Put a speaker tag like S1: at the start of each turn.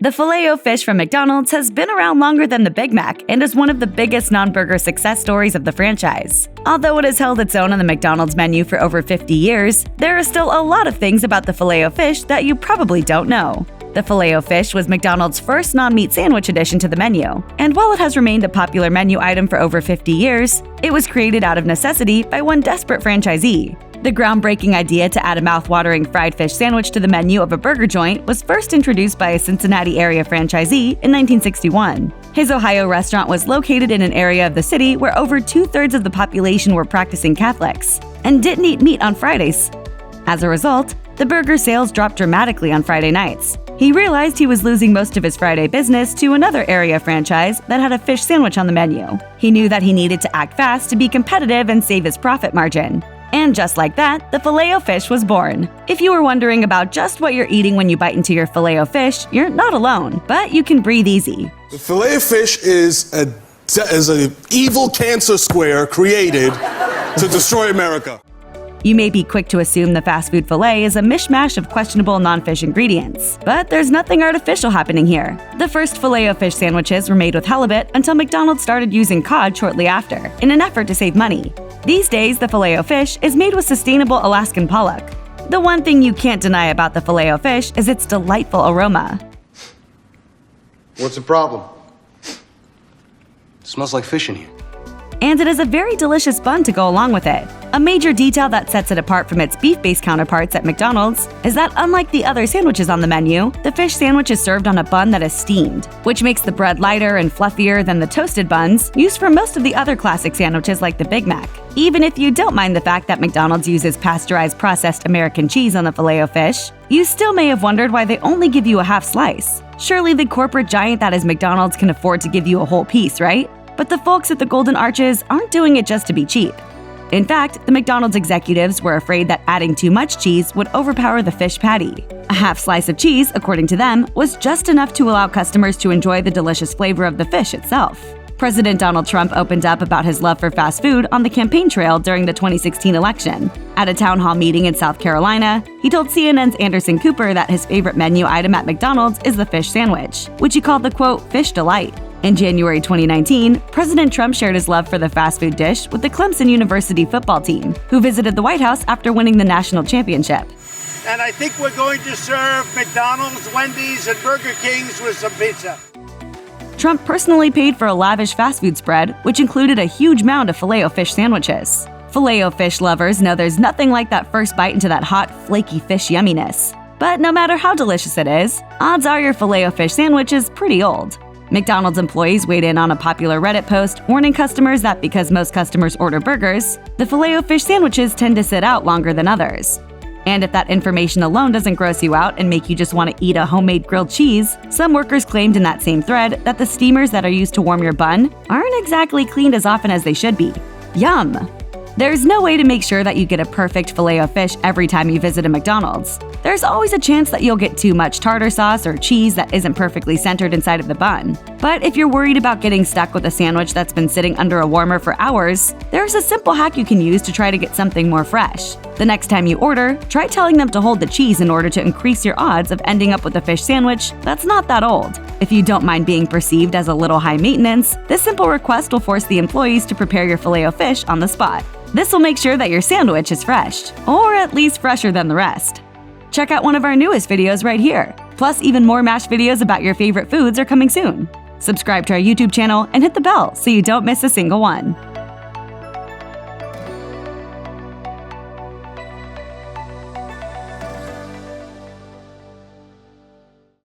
S1: The Filet-O-Fish from McDonald's has been around longer than the Big Mac and is one of the biggest non-burger success stories of the franchise. Although it has held its own on the McDonald's menu for over 50 years, there are still a lot of things about the Filet-O-Fish that you probably don't know. The Filet-O-Fish was McDonald's first non-meat sandwich addition to the menu, and while it has remained a popular menu item for over 50 years, it was created out of necessity by one desperate franchisee. The groundbreaking idea to add a mouth-watering fried fish sandwich to the menu of a burger joint was first introduced by a Cincinnati-area franchisee in 1961. His Ohio restaurant was located in an area of the city where over two-thirds of the population were practicing Catholics and didn't eat meat on Fridays. As a result, the burger sales dropped dramatically on Friday nights. He realized he was losing most of his Friday business to another area franchise that had a fish sandwich on the menu. He knew that he needed to act fast to be competitive and save his profit margin. And just like that, the Filet-O-Fish was born. If you were wondering about just what you're eating when you bite into your Filet-O-Fish, you're not alone, but you can breathe easy.
S2: The Filet-O-Fish is an evil cancer square created to destroy America.
S1: You may be quick to assume the fast food filet is a mishmash of questionable non-fish ingredients, but there's nothing artificial happening here. The first Filet-O-Fish sandwiches were made with halibut until McDonald's started using cod shortly after, in an effort to save money. These days, the Filet-O-Fish is made with sustainable Alaskan pollock. The one thing you can't deny about the Filet-O-Fish is its delightful aroma.
S3: What's the problem? It smells like fish in here.
S1: And it is a very delicious bun to go along with it. A major detail that sets it apart from its beef-based counterparts at McDonald's is that unlike the other sandwiches on the menu, the fish sandwich is served on a bun that is steamed, which makes the bread lighter and fluffier than the toasted buns used for most of the other classic sandwiches like the Big Mac. Even if you don't mind the fact that McDonald's uses pasteurized processed American cheese on the Filet-O-Fish, you still may have wondered why they only give you a half slice. Surely the corporate giant that is McDonald's can afford to give you a whole piece, right? But the folks at the Golden Arches aren't doing it just to be cheap. In fact, the McDonald's executives were afraid that adding too much cheese would overpower the fish patty. A half slice of cheese, according to them, was just enough to allow customers to enjoy the delicious flavor of the fish itself. President Donald Trump opened up about his love for fast food on the campaign trail during the 2016 election. At a town hall meeting in South Carolina, he told CNN's Anderson Cooper that his favorite menu item at McDonald's is the fish sandwich, which he called the, quote, fish delight. In January 2019, President Trump shared his love for the fast food dish with the Clemson University football team, who visited the White House after winning the national championship.
S4: And I think we're going to serve McDonald's, Wendy's, and Burger King's with some pizza.
S1: Trump personally paid for a lavish fast food spread, which included a huge mound of Filet-O-Fish sandwiches. Filet-O-Fish lovers know there's nothing like that first bite into that hot, flaky fish yumminess. But no matter how delicious it is, odds are your Filet-O-Fish sandwich is pretty old. McDonald's employees weighed in on a popular Reddit post warning customers that because most customers order burgers, the Filet-O-Fish sandwiches tend to sit out longer than others. And if that information alone doesn't gross you out and make you just want to eat a homemade grilled cheese, some workers claimed in that same thread that the steamers that are used to warm your bun aren't exactly cleaned as often as they should be. Yum! There's no way to make sure that you get a perfect Filet-O-Fish every time you visit a McDonald's. There's always a chance that you'll get too much tartar sauce or cheese that isn't perfectly centered inside of the bun. But if you're worried about getting stuck with a sandwich that's been sitting under a warmer for hours, there's a simple hack you can use to try to get something more fresh. The next time you order, try telling them to hold the cheese in order to increase your odds of ending up with a fish sandwich that's not that old. If you don't mind being perceived as a little high maintenance, this simple request will force the employees to prepare your Filet-O-Fish on the spot. This will make sure that your sandwich is fresh, or at least fresher than the rest. Check out one of our newest videos right here. Plus, even more MASH videos about your favorite foods are coming soon. Subscribe to our YouTube channel and hit the bell so you don't miss a single one.